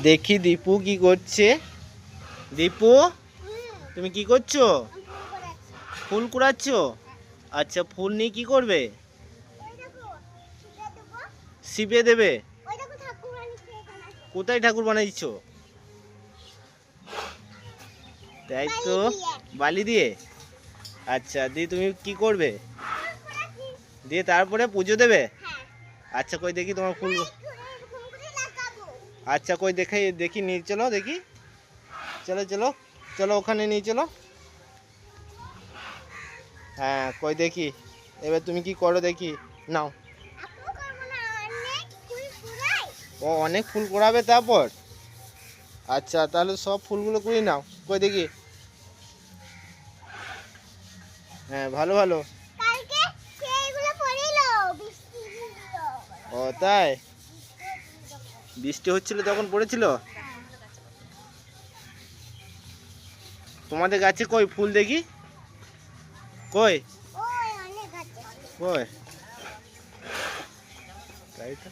দেখি দীপু কি করছে। দীপু, তুমি কি করছো? ফুল কুড়াচ্ছ? আচ্ছা, ফুল নিয়ে কি করবে? ছিপে দেবে? কোথায় ঠাকুর বানাইছো? তাই তো, বালি দিয়ে। আচ্ছা, দিয়ে তুমি কি করবে? দিয়ে তারপরে পুজো দেবে? আচ্ছা, কই দেখি তোমার ফুল। আচ্ছা, কই দেখে দেখি, নিয়ে চলো দেখি। চলো চলো চলো, ওখানে নিয়ে চলো। হ্যাঁ, কই দেখি। এবার তুমি কি করো দেখি। নাও। ও, অনেক ফুল কুড়াবে তারপর? আচ্ছা, তাহলে সব ফুলগুলো কুড়িয়ে নাও, কই দেখি। হ্যাঁ, ভালো ভালো। ও তাই, বৃষ্টি হচ্ছিল তখন পড়েছিল। তোমাদের গাছে কই ফুল দেখি, কই কই? তাই তো।